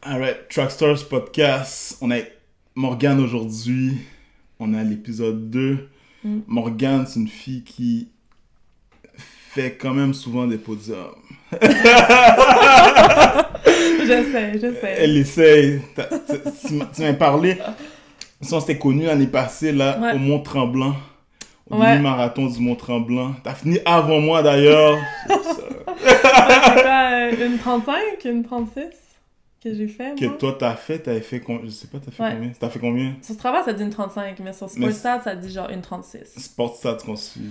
Alright, Trackstars Podcast. On est avec Morgane aujourd'hui. On a l'épisode 2. Morgane, c'est une fille qui fait quand même souvent des podiums. J'essaie. Elle essaye. Tu m'as parlé. Si on s'était connus l'année passée, là, Ouais. au Mont-Tremblant. Au Ouais. demi-marathon du Mont-Tremblant. T'as fini avant moi, d'ailleurs. C'est quoi, une 35, une 36 que j'ai fait, Que moi? toi, t'avais fait combien? Je sais pas, t'as fait Ouais. combien? T'as fait combien? Sur ce travail, ça dit une 35, mais sur Sportstat, ça dit genre une 36. Sportstat qu'on suit.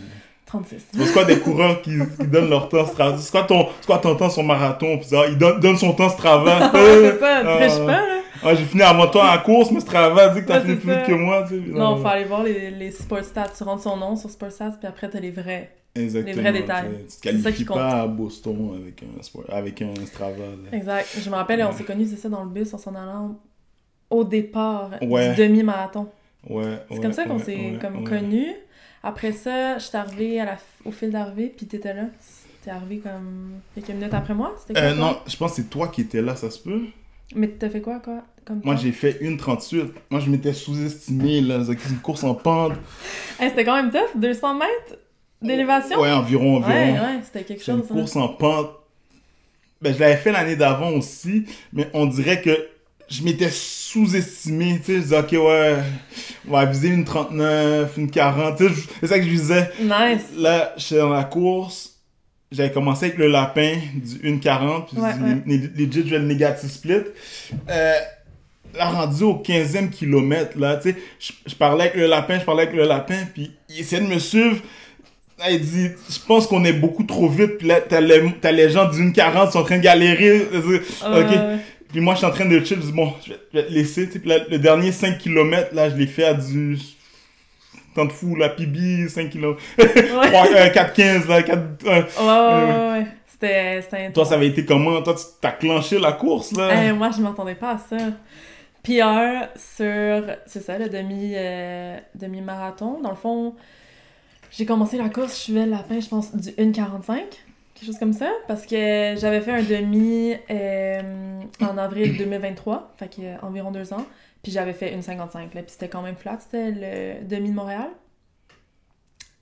36. C'est quoi des coureurs qui donnent leur temps Strava? C'est quoi ton temps sur marathon? Puis ça, ils donnent son temps Strava. C'est ça, triche pas, là. Ouais, j'ai fini avant toi en course, mais Strava dit que t'as Ouais, fini c'est plus vite ça. que moi. Tu sais. Non, faut aller voir les Sportstat. Tu rentres son nom sur Sportstat, puis après, t'as les vrais. Exactement. les vrais détails. Tu te C'est ça qui qualifies compte. pas à Boston avec un Strava. Là. Exact. Je me rappelle, on s'est connus, c'est ça, dans le bus, en s'en allant au départ Ouais. du demi-marathon. Ouais, C'est comme ça qu'on s'est connus. Après ça, je suis arrivée au fil d'arrivée, puis t'étais là. T'es arrivé comme quelques minutes après moi? C'était quoi, toi? Non, je pense que c'est toi qui étais là, ça se peut? Mais t'as fait quoi? Comme Moi, toi? j'ai fait 1,38. Moi, je m'étais sous-estimé, là. C'est une course en pente. Hey, c'était quand même tough, 200 mètres d'élévation? Ouais, environ. Ouais, c'était quelque C'est une chose. course en pente. Ben, je l'avais fait l'année d'avant aussi, mais on dirait que je m'étais sous-estimé. Tu sais, je disais, ok, ouais, on va viser une 39, une 40. Tu sais, c'est ça que je visais. Nice! Là, j'étais dans la course. J'avais commencé avec le lapin du 1,40, puis Ouais, legit, je vais le négatif split. Là, rendu au 15e kilomètre, là, tu sais, je parlais avec le lapin, puis il essayait de me suivre. Là, il dit, je pense qu'on est beaucoup trop vite, puis là, t'as les gens du 1,40 qui sont en train de galérer. Ok. Puis moi, je suis en train de chill, je dis, bon, je vais te laisser, tu sais, puis là, le dernier 5 km, là, je l'ai fait à du temps de fou, la PB, 5 km, 4,15, là, 4... Ouais. C'était intense. Toi, ça avait été comment? Toi, t'as clenché la course, là? Moi, je m'attendais pas à ça. PR sur, c'est ça, le demi-marathon. Dans le fond, j'ai commencé la course, je suivais le lapin, je pense, du 1,45, quelque chose comme ça, parce que j'avais fait un demi en avril 2023, fait que environ 2 ans, puis j'avais fait 1,55, là, puis c'était quand même flat, c'était le demi de Montréal.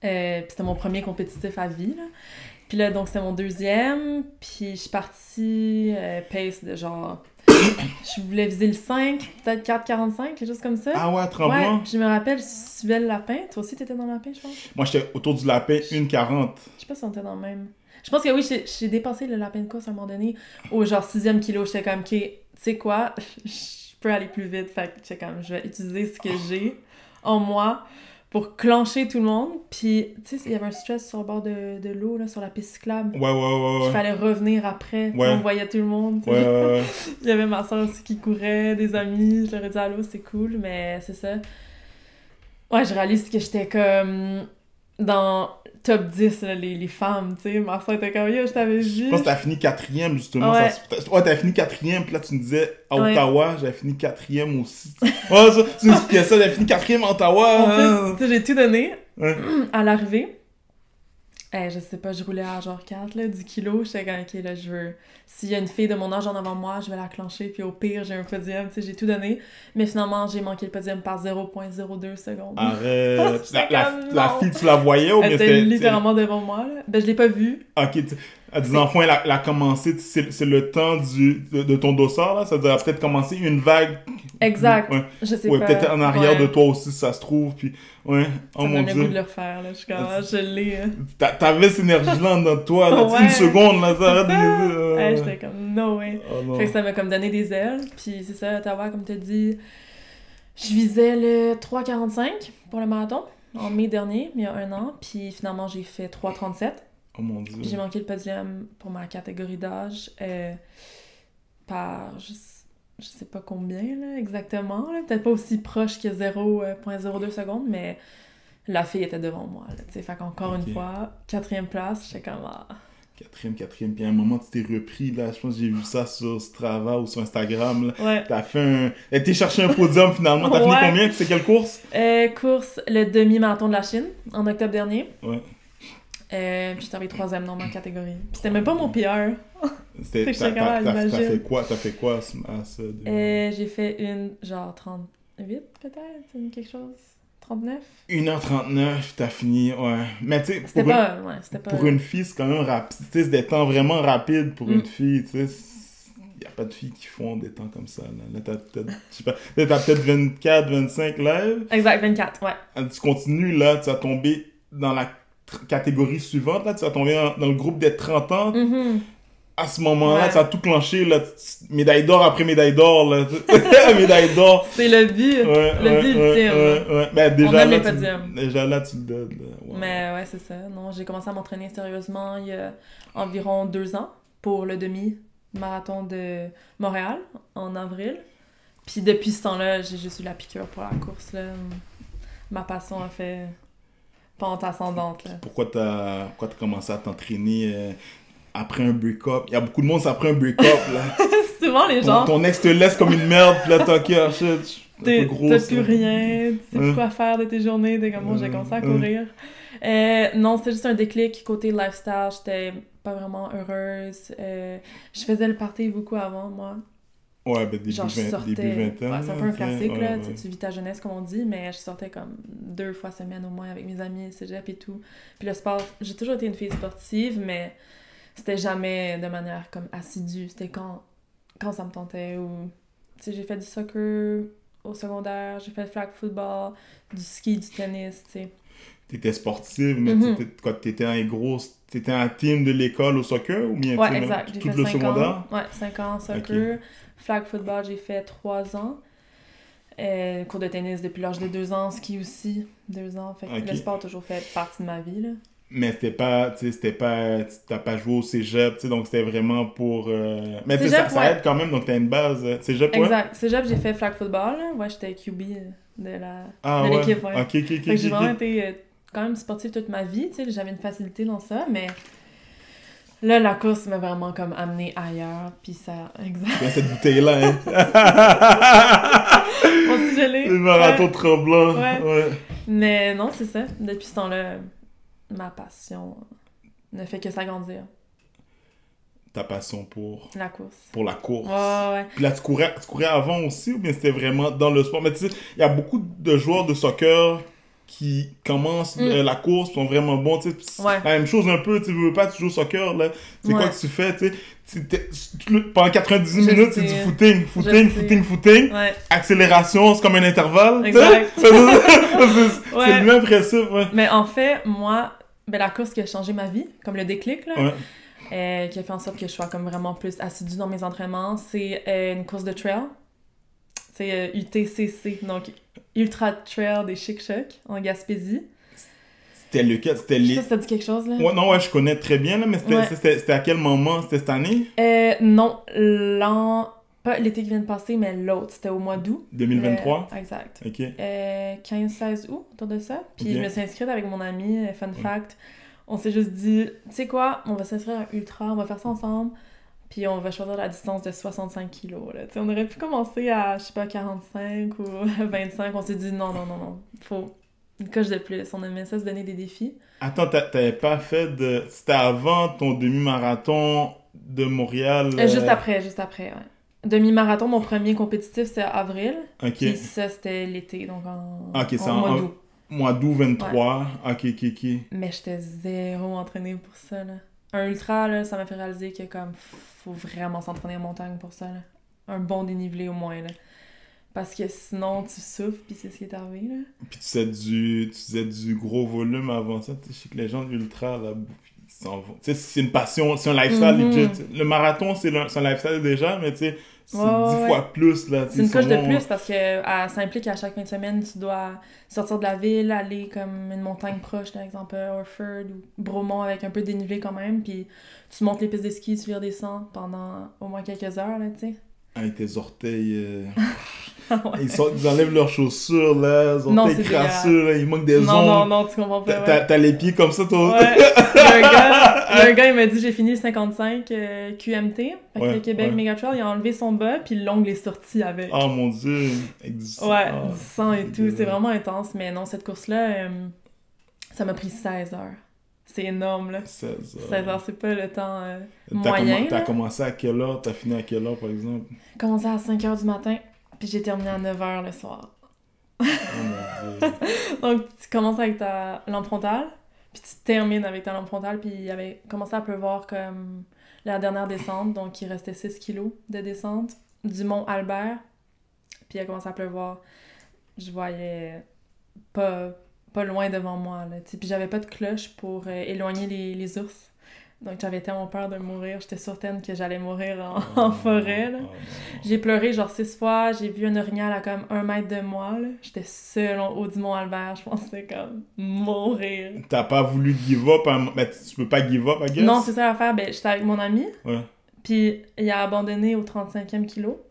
Puis c'était mon premier compétitif à vie, là. Puis là, donc, c'était mon deuxième, puis je suis partie pace de genre... je voulais viser le 5, peut-être 4,45, quelque chose comme ça. Ah ouais, tremblant? Ouais, puis je me rappelle, je suivais le lapin. Toi aussi, t'étais dans le lapin, je pense? Moi, j'étais autour du lapin 1,40. Je sais pas si on était dans le même... Je pense que oui, j'ai dépassé le lapin de course à un moment donné, au genre 6e kilo. J'étais comme, OK, tu sais quoi? Je peux aller plus vite. Fait que j'étais comme, je vais utiliser ce que j'ai en moi pour clencher tout le monde. Puis, tu sais, il y avait un stress sur le bord de l'eau, là, sur la piste cyclable. Ouais. Il fallait revenir après, puis Ouais. on voyait tout le monde. tu sais. Ouais. Il y avait ma soeur aussi qui courait, des amis. Je leur ai dit allô, c'est cool, mais c'est ça. Ouais, je réalise que j'étais comme dans top 10, là, les femmes, tu sais. Ma soeur était comme, yo, je t'avais vu. Je pense que t'as fini 4e, justement. Ouais. Ouais, t'as fini 4e, puis là, tu me disais, à Ouais. Ottawa, j'avais fini 4e aussi. Ouais, ça, tu m'expliquais ça, j'avais fini 4e à Ottawa. En plus, tu sais, j'ai tout donné Ouais. à l'arrivée. Je sais pas, je roulais à genre 4, là, 10 kilos. J'étais comme, OK, là, je veux... S'il y a une fille de mon âge en avant moi, je vais la clencher, puis au pire, j'ai un podium. Tu sais, j'ai tout donné. Mais finalement, j'ai manqué le podium par 0,02 secondes. Arrête. J'étais La comme, fille, tu la voyais ou bien Elle était littéralement devant moi, là. Ben, je l'ai pas vue. Ok, à 10 enfants, elle a commencé, c'est le temps de ton dossard, là? Ça veut dire, elle a peut-être commencé une vague. Exact. Ouais, Je sais ouais pas. peut-être en arrière Ouais. de toi aussi, si ça se trouve, puis... Ouais, oh Ça me mon donnait le goût de Dieu. le refaire, là. Je suis comme, je l'ai. T'avais cette énergie-là dans toi, là. Tu sais, Ouais. une seconde, là, ça arrête C'est ça. de... J'étais comme, no way. Oh non. Fait que ça m'a comme donné des ailes. Puis c'est ça, Ottawa, comme t'as dit, je visais le 3,45 pour le marathon en mai dernier, il y a 1 an. Puis finalement, j'ai fait 3,37. Oh mon Dieu. Puis j'ai manqué le podium pour ma catégorie d'âge par je sais pas combien là, exactement. Là. Peut-être pas aussi proche que 0,02 secondes, mais la fille était devant moi. Là, t'sais. Fait qu'encore une fois, 4e place, j'étais comme... Ah. 4e, puis à un moment, tu t'es repris, là. Je pense que j'ai vu ça sur Strava ou sur Instagram, là. Ouais. T'as fait un... T'es cherché un podium, finalement. T'as fini Ouais. combien? Puis c'est quelle course? Course le demi-marathon de la Chine, en octobre dernier. Ouais. Puis j'étais arrivée 3e dans ma catégorie. Puis c'était même pas mon PR. C'était, Fait que j'étais capable à t'as l'imagine. fait quoi à ça? J'ai fait une, genre 38 peut-être, quelque chose. 39. 1h39, t'as fini, ouais. Mais tu sais, C'était pas... pour une fille, c'est quand même rapide. Tu sais, c'est des temps vraiment rapides pour une fille, tu sais. Il y a pas de filles qui font des temps comme ça, là. Là, t'as peut-être, je sais pas, là, t'as peut-être 24, 25 lives. Exact, 24, ouais. Tu continues, là, tu vas tomber dans la catégorie suivante, là, tu vas tomber dans le groupe des 30 ans. Mhm. À ce moment-là, Ouais. ça a tout clenché, là, médaille d'or après médaille d'or, là. Médaille d'or. C'est le but. Le but ultime. Ouais. Ben, On aime les podiums. déjà là, tu le donnes, là. Wow. Mais ouais, c'est ça. Non, j'ai commencé à m'entraîner sérieusement il y a environ 2 ans pour le demi-marathon de Montréal en avril. Puis depuis ce temps-là, j'ai juste eu la piqûre pour la course, là. Ma passion a fait pente ascendante, là. Pourquoi t'as commencé à t'entraîner après un break-up? Il y a beaucoup de monde, c'est après un break-up, là. Souvent, les gens... Ton ex te laisse comme une merde, puis là, t'as ok, shit, un peu gros, T'as ça. plus rien, tu sais plus quoi faire de tes journées, t'es comme moi, j'ai commencé à courir. Non, c'était juste un déclic côté lifestyle, j'étais pas vraiment heureuse. Je faisais le party beaucoup avant, moi. Ouais, ben Genre, je sortais... début vingtaine. Ouais, c'est un peu un classique, ouais, là, ouais. tu sais, tu vis ta jeunesse, comme on dit, mais je sortais comme 2 fois semaine au moins avec mes amis, cégep et tout. Puis le sport, j'ai toujours été une fille sportive, mais c'était jamais de manière comme assidue, c'était quand ça me tentait, ou... Tu sais, j'ai fait du soccer au secondaire, j'ai fait flag football, du ski, du tennis, tu sais. T'étais sportive, mais t'étais un team de l'école au soccer ou bien Ouais, exact. J'ai tout fait le 5 secondaire? ans. Ouais, 5 ans en soccer. Flag football, j'ai fait 3 ans. Cours de tennis depuis l'âge de 2 ans. Ski aussi, 2 ans. Fait que le sport a toujours fait partie de ma vie, là. Mais t'as pas joué au cégep, tu sais, donc c'était vraiment pour... Mais Cégep, ça aide quand même, donc t'as une base. Cégep, ouais? Exact. Cégep, j'ai fait flag football, là. Ouais, j'étais QB de l'équipe, ouais. Ok. Fait que j'ai vraiment été quand même sportive toute ma vie, tu sais, j'avais une facilité dans ça, mais là, la course m'a vraiment comme amenée ailleurs, puis ça... Exact. Il y a cette bouteille-là, hein? Moi aussi, je l'ai. Le marathon Tremblant. Ouais. Mais non, c'est ça. Depuis ce temps-là, ma passion ne fait que s'agrandir. Ta passion pour... La course. Pour la course. Ouais. Puis là, tu courais avant aussi, ou bien c'était vraiment dans le sport? Mais tu sais, il y a beaucoup de joueurs de soccer qui commencent la course, sont vraiment bons, tu sais. Ouais. La même chose un peu, tu veux pas, tu joues au soccer, là. C'est quoi que tu fais, tu sais? Pendant 90 minutes, c'est du footing. Ouais. Accélération, c'est comme un intervalle. Exact. C'est le même principe, ouais. Mais en fait, moi, la course qui a changé ma vie, comme le déclic, là, qui a fait en sorte que je sois comme vraiment plus assidue dans mes entraînements, c'est une course de trail. C'est UTCC, donc Ultra Trail des Chic-Chocs, en Gaspésie. C'était lequel? C'était Je sais pas si ça dit quelque chose, là. Ouais, je connais très bien, là, mais c'était à quel moment? C'était cette année? Non, pas l'été qui vient de passer, mais l'autre, c'était au mois d'août. 2023? Exact. OK. 15-16 août, autour de ça. Puis je me suis inscrite avec mon ami, fun fact. On s'est juste dit, tu sais quoi, on va s'inscrire à un ultra, on va faire ça ensemble. Puis on va choisir la distance de 65 kilos, là. T'sais, on aurait pu commencer à, je sais pas, 45 ou 25. On s'est dit non. Faut une coche de plus. On aimait ça se donner des défis. Attends, t'avais pas fait de... C'était avant ton demi-marathon de Montréal? Juste après, ouais. Demi-marathon, mon premier compétitif, c'était avril. OK. Puis ça, c'était l'été, donc en mois d'août. Mois d'août 23. Ouais. OK. Mais j'étais zéro entraînée pour ça, là. Un ultra, là, ça m'a fait réaliser que comme faut vraiment s'entraîner en montagne pour ça, là. Un bon dénivelé au moins, là. Parce que sinon, tu souffres, puis c'est ce qui est arrivé, là. Puis tu faisais du gros volume avant ça. Je sais que les gens de l'ultra, là, ils s'en vont. Tu sais, c'est une passion, c'est un lifestyle legit. Le marathon, c'est un lifestyle déjà, mais tu sais, c'est 10 fois plus, là. C'est une coche de plus parce que ça implique qu'à chaque fin de semaine, tu dois sortir de la ville, aller comme une montagne proche, par exemple Orford ou Bromont avec un peu de dénivelé quand même, puis tu montes les pistes de ski, tu les redescends pendant au moins quelques heures, là, tu sais. Avec tes orteils... Ils enlèvent leurs chaussures, là, les orteils crasseux, là, il manque des ongles. Non, tu comprends pas. T'as les pieds comme ça, toi. Ouais. Il y a un gars, il m'a dit j'ai fini le 55 QMT. Fait que le Québec Mega Trail, il a enlevé son bas, puis l'ongle est sorti avec. Oh mon dieu, avec du sang. Ouais, du sang et tout. C'est vraiment intense. Mais non, cette course-là, ça m'a pris 16 heures. C'est énorme, là. 16 heures. 16 heures, c'est pas le temps moyen. T'as là. commencé à quelle heure? T'as fini à quelle heure, par exemple? J'ai commencé à 5 heures du matin, puis j'ai terminé à 9 heures le soir. Oh mon Dieu. Donc, tu commences avec ta lampe frontale, puis tu termines avec ta lampe frontale, puis il avait commencé à pleuvoir comme la dernière descente, donc il restait 6 kilos de descente du mont Albert, puis il a commencé à pleuvoir. Je voyais pas loin devant moi, là, puis j'avais pas de cloche pour éloigner les ours. Donc j'avais tellement peur de mourir, j'étais certaine que j'allais mourir en forêt, là. J'ai pleuré genre 6 fois, j'ai vu un orignal à comme 1 mètre de moi, là. J'étais seule en haut du mont Albert, je pensais comme mourir. T'as pas voulu give up, mais tu peux pas give up, I guess? Non, c'est ça l'affaire, ben j'étais avec mon ami, Ouais. puis il a abandonné au 35e kilo.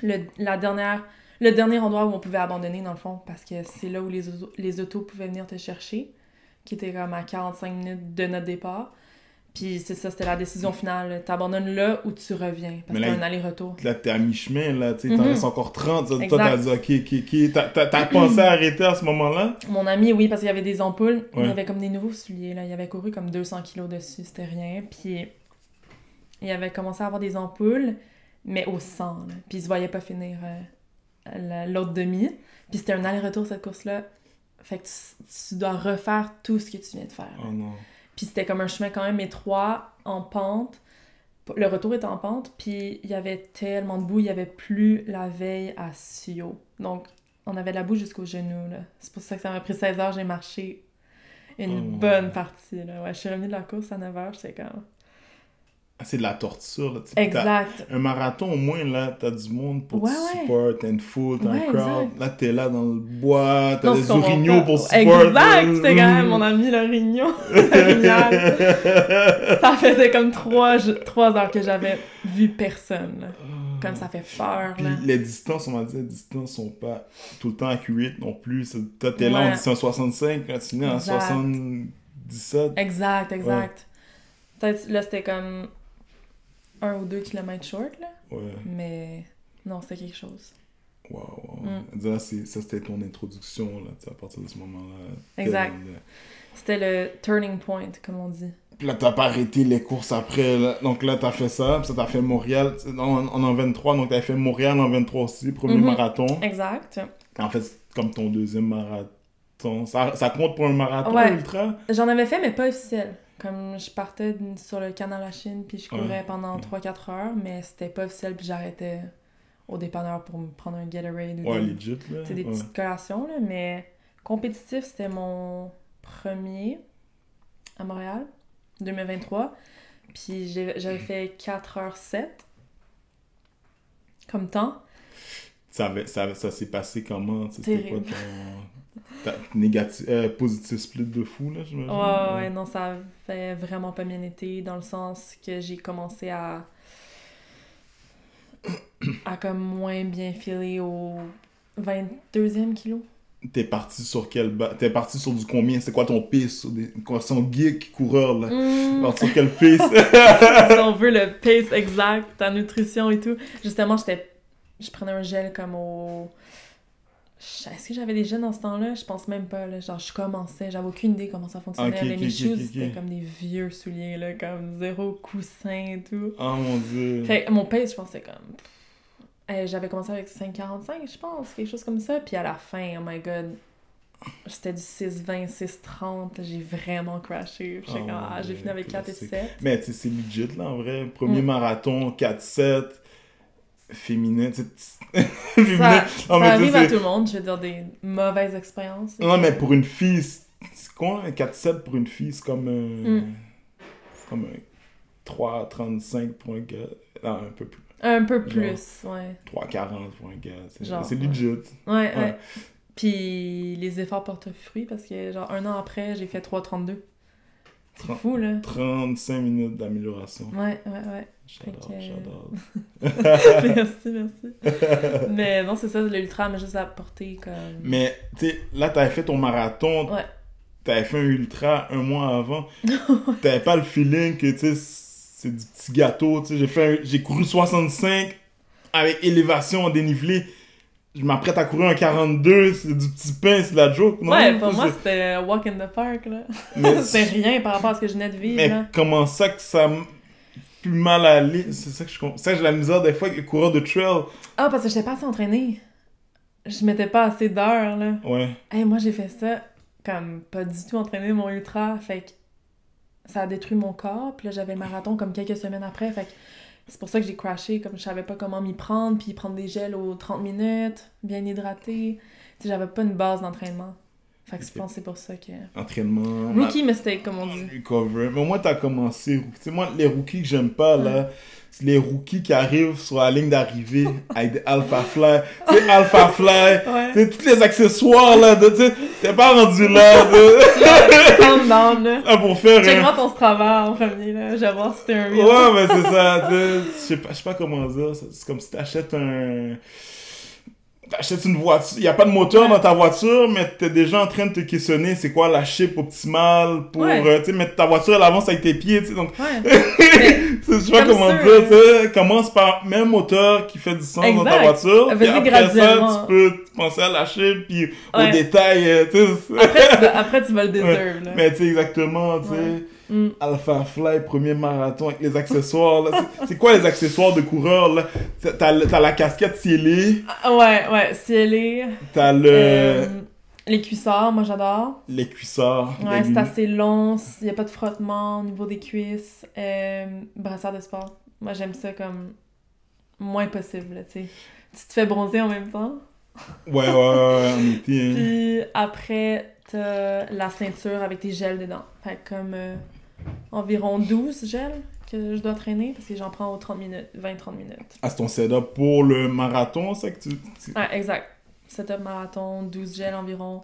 Le dernier endroit où on pouvait abandonner, dans le fond, parce que c'est là où les autos pouvaient venir te chercher, qui était comme à 45 minutes de notre départ. Puis c'est ça, c'était la décision finale. T'abandonnes là ou tu reviens, parce que c'est un aller-retour. Là, t'es à mi-chemin, là, tu sais, t'en restes encore 30. Toi, Exact. t'as dit, OK. T'as pensé à arrêter à ce moment-là? Mon ami, oui, parce qu'il y avait des ampoules. Ouais. Il y avait comme des nouveaux souliers, là. Il avait couru comme 200 kilos dessus, c'était rien. Puis il avait commencé à avoir des ampoules, mais au sang, là. Puis il se voyait pas finir l'autre demi. Puis c'était un aller-retour, cette course-là. Fait que tu dois refaire tout ce que tu viens de faire. Oh non. Puis c'était comme un chemin quand même étroit, en pente. Le retour était en pente, puis il y avait tellement de boue, il y avait plus la veille à Sio. Donc, on avait de la boue jusqu'aux genoux, là. C'est pour ça que ça m'a pris 16 heures, j'ai marché une bonne partie, là. Ouais, je suis revenue de la course à 9 heures, j'étais comme... Ah, c'est de la torture, là. Tu sais, Exact. un marathon, au moins, là, t'as du monde pour Ouais, te ouais. support, t'as une foule, t'as Ouais, un crowd. exact. Là, t'es là dans le bois, t'as Non, des c'est qu'on orignaux va pas- pour support. Exact! C'était quand même mon ami l'orignon. Génial. Ça faisait comme 3 heures que j'avais vu personne, là. Comme ça fait peur, Puis là. les distances, on va dire, les distances sont pas tout le temps accurate non plus. Toi, t'es là, on Ouais. dit c'est un 65, quand tu finis en Exact. 77. Exact. Peut-être, là, c'était comme 1 ou 2 kilomètres short, là. Ouais. Mais non, c'était quelque chose. Wow. Ça, c'était ton introduction, là, tu sais, à partir de ce moment-là. Exact. C'était le turning point, comme on dit. Puis là, t'as pas arrêté les courses après, là. Donc là, t'as fait ça, puis ça, t'as fait Montréal en 23, donc t'as fait Montréal en 23 aussi, premier marathon. Exact. En fait, c'est comme ton deuxième marathon. Ça compte pour un marathon, Ouais. ultra? J'en avais fait, mais pas officiel. Comme je partais sur le canal à Chine, puis je courais pendant 3-4 heures, mais c'était pas officiel, puis j'arrêtais au dépanneur pour me prendre un Gatorade ou Ouais, des, legit, là. des Ouais. petites collations, là, mais compétitif, c'était mon premier à Montréal, 2023. Puis j'avais fait 4h07 comme temps. Ça s'est passé comment? Tu sais, c'était quoi Terrible. positif split de fou, là, j'imagine? Ouais, non, ça avait vraiment pas bien été, dans le sens que j'ai commencé à comme moins bien filer au 22e kilo. T'es parti sur T'es parti sur du combien? C'est quoi ton pace? Sur des conversions geek, coureur, là? Parti sur quel pace? Si on veut le pace exact, ta nutrition et tout. Justement, je prenais un gel comme au... Est-ce que j'avais des gels dans ce temps-là? Je pense même pas, là. Genre, je commençais, j'avais aucune idée comment ça fonctionnait. Ok, Mes shoes, ok. c'était comme des vieux souliers, là, comme 0 coussin et tout. Oh mon dieu. Fait que mon pace, je pensais comme... j'avais commencé avec 5,45, je pense, quelque chose comme ça. Puis à la fin, oh my god, c'était du 6,20, 6,30. J'ai vraiment crashé. J'étais comme, j'ai fini avec 4 et 7. Mais tu sais, c'est legit, là, en vrai. Premier marathon, 4-7, féminin, tu sais. Ça Non, mais arrive à c'est- tout le monde, je veux dire, des mauvaises expériences. Non, mais pour une fille, c'est quoi, un 4-7 pour une fille, c'est comme c'est comme un 3,35 pour un gars. Non, un peu plus. Un peu Genre. plus, ouais. 3,40 pour un gars. Genre, C'est ouais. legit. Ouais. Puis les efforts portent fruit parce que, genre, 1 an après, j'ai fait 3,32. C'est Tren- fou, là. 35 minutes d'amélioration. Ouais. J'adore. Merci. Mais non, c'est ça, l'ultra m'a juste apporté comme... Mais, tu sais, là, t'avais fait ton marathon. Ouais. T'avais fait un ultra 1 mois avant. T'avais pas le feeling que, tu sais, c'est du petit gâteau. Tu sais, j'ai couru 65 avec élévation en dénivelé. je m'apprête à courir un 42, c'est du petit pain, c'est de la joke, non? Ouais, pour moi, c'était walk in the park, là. C'était rien par rapport à ce que je venais de vivre, mais là. comment ça que ça m'a plus mal aller? C'est ça que je comprends. C'est ça que j'ai la misère des fois avec les coureurs de trail. Ah, parce que j'étais pas assez entraînée. Je mettais pas assez d'heures, là. Ouais. Hey, moi, j'ai fait ça comme pas du tout entraîné mon ultra, fait que ça a détruit mon corps, puis là, j'avais le marathon comme quelques semaines après, fait que c'est pour ça que j'ai crashé, comme je savais pas comment m'y prendre, puis prendre des gels aux 30 minutes, bien hydraté. Tu sais, j'avais pas une base d'entraînement. Fait que je pense que c'est pour ça que... Entraînement. Rookie mistake, comme on dit. Recover. Mais au moins, t'as commencé. Tu sais, moi, les rookies que j'aime pas, là, c'est les rookies qui arrivent sur la ligne d'arrivée avec des Alpha Fly. Tu sais, Alpha Fly. Ouais. Tu sais, tous les accessoires, là, tu sais, t'es pas rendu là, Calm down, là. là, pour faire Check-moi ton Strava en premier, là. Je vais voir si t'es un real. Ouais, mais c'est ça, tu sais, je sais pas comment dire, c'est comme si t'achètes T'achètes une voiture, il n'y a pas de moteur dans ta voiture, mais t'es déjà en train de te questionner c'est quoi la shape optimale pour, tu sais, mettre ta voiture à l'avance avec tes pieds, tu sais, donc... Ouais. Je sais pas comment dire, tu sais, commence par même moteur qui fait du sens dans ta voiture, puis après ça, tu peux penser à la shape, puis aux détails, tu sais... Après, tu vas le deserve, là. Mais tu sais, exactement, tu sais... Alpha Fly, premier marathon avec les accessoires, là. C'est quoi les accessoires de coureur, là? T'as la casquette scellée. Ouais, scellée. T'as le... les cuissards, moi j'adore. Les cuissards. Ouais, c'est assez long, il n'y a pas de frottement au niveau des cuisses. Brassard de sport. Moi j'aime ça comme moins possible, là, tu sais. Tu te fais bronzer en même temps. Ouais, en été. Hein. Puis après, t'as la ceinture avec tes gels dedans. Fait comme environ 12 gels que je dois traîner parce que j'en prends aux 30 minutes, 20-30 minutes. Ah, c'est ton setup pour le marathon, ça que tu... Ouais, exact. Setup marathon, 12 gels environ.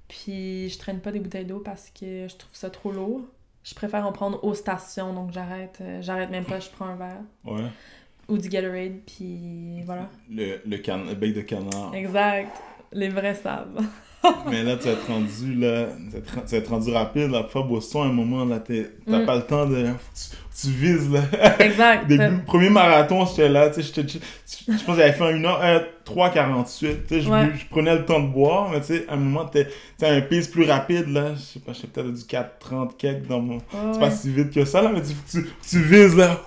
Puis je traîne pas des bouteilles d'eau parce que je trouve ça trop lourd. Je préfère en prendre aux stations, donc j'arrête même pas, je prends un verre. Ouais. Ou du Gatorade, puis voilà. Le bec de canard. Exact. Les vrais savent. Mais là, tu vas être rendu, là, tu vas être rendu rapide, là, pour faire Boston à un moment, là, t'as pas le temps de... Tu vises, là. Exact. Premier marathon, j'étais là, tu sais, je pense que j'avais fait 3:48, tu sais, je prenais le temps de boire, mais tu sais, à un moment, t'es un pace plus rapide, là, je sais pas, j'étais peut-être du 4:30 quelque dans mon... c'est pas si vite que ça, là, mais tu vises, là,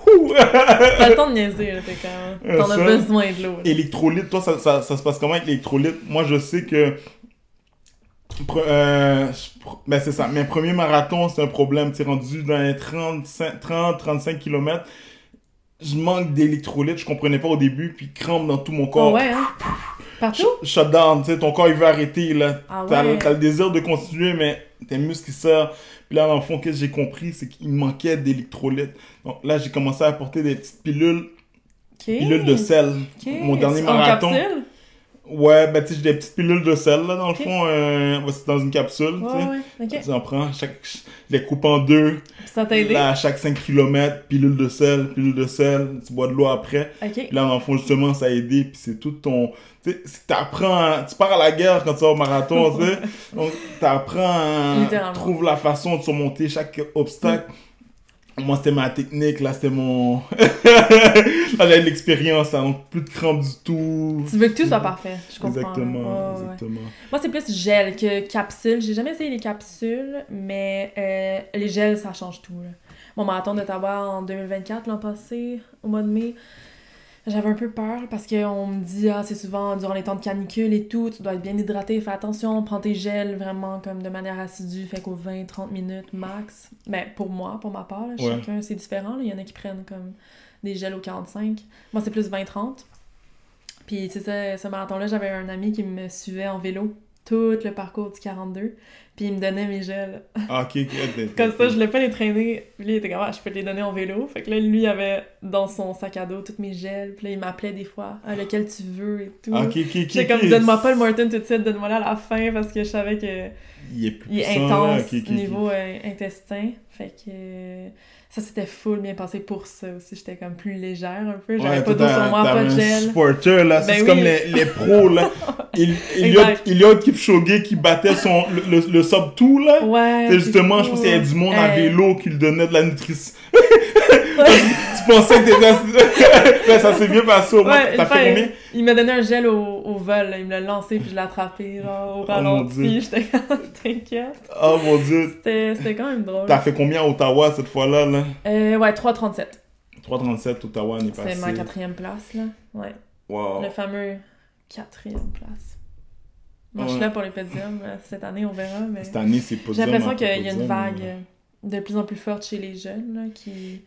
T'as le temps de niaiser, là, t'es quand t'en as besoin de l'eau. Électrolyte, toi, ça se passe comment avec l'électrolyte? Moi, je sais que ben c'est ça, mes premiers marathons c'est un problème, tu sais, rendu dans les 30-35 km, je manque d'électrolytes, je comprenais pas au début, puis crampe dans tout mon corps. Oh ouais, hein? Partout? Shutdown, tu sais, ton corps il veut arrêter, là. Ah t'as ouais. le désir de continuer, mais tes muscles ils sortent. Puis là, dans le fond, qu'est-ce que j'ai compris, c'est qu'il manquait d'électrolytes. Donc là, j'ai commencé à apporter des petites pilules de sel. Mon dernier marathon. En capsule? Ouais, ben tu sais, j'ai des petites pilules de sel, là, dans le fond, c'est dans une capsule, tu sais. Tu en prends, je les coupe en deux. Ça t'a aidé? Là, à chaque 5 km, pilule de sel, tu bois de l'eau après. Puis là, dans le fond, justement, ça a aidé, puis c'est tout ton... Tu sais, tu pars à la guerre quand tu vas au marathon, tu sais. Donc, t'apprends trouve la façon de surmonter chaque obstacle. Moi, c'était ma technique, là, c'était mon... là, j'avais de l'expérience, là, donc plus de crampes du tout. Tu veux que tout soit parfait, je comprends. Exactement. Moi, c'est plus gel que capsule. J'ai jamais essayé les capsules, mais les gels, ça change tout, là. Mon marathon d'Ottawa en 2024, l'an passé, au mois de mai, j'avais un peu peur parce qu'on me dit c'est souvent durant les temps de canicule et tout, tu dois être bien hydraté, fais attention, prends tes gels vraiment comme de manière assidue, fait qu'aux 20-30 minutes max. Ben pour moi, pour ma part, là, chacun c'est différent, il y en a qui prennent comme des gels au 45. Moi c'est plus 20-30. Puis tu sais, ce marathon-là, j'avais un ami qui me suivait en vélo tout le parcours du 42. Puis il me donnait mes gels. Ah, ok. Comme ça, je voulais pas les traîner. Puis lui, il était comme, je peux te les donner en vélo. Fait que là, lui, il avait dans son sac à dos tous mes gels. Puis là, il m'appelait des fois, lequel tu veux et tout. Ok. J'étais comme, donne-moi pas le Morton tout de suite, donne-moi là à la fin parce que je savais que il est intense niveau intestin. Fait que ça, c'était full bien passé pour ça aussi. J'étais comme plus légère un peu. J'avais pas d'eau sur moi, pas de gel. Supporter, là. C'est comme les pros, là. Eliud Kipchoge qui battait le sub-2, là. Ouais. C'est justement, je pense qu'il y avait du monde à vélo qui lui donnait de la nutrition. Tu pensais que t'étais... Ben, ça s'est bien passé au moins. Ouais, T'as fait combien? il m'a donné un gel au vol, là. Il me l'a lancé, puis je l'ai attrapé, genre, au ralenti. J'étais comme, t'inquiète. Oh mon Dieu. C'était quand même drôle. T'as fait combien à Ottawa cette fois-là, là? Ouais, 3,37. 3,37, Ottawa, on est passé. C'est ma 4e place, là. Ouais. Wow. Le fameux 4e place. Moi, je suis Ouais. là pour les podiums. Cette année, on verra, mais... Cette année, c'est pas J'ai l'impression qu'il y a une vague de plus en plus forte chez les jeunes, là, qui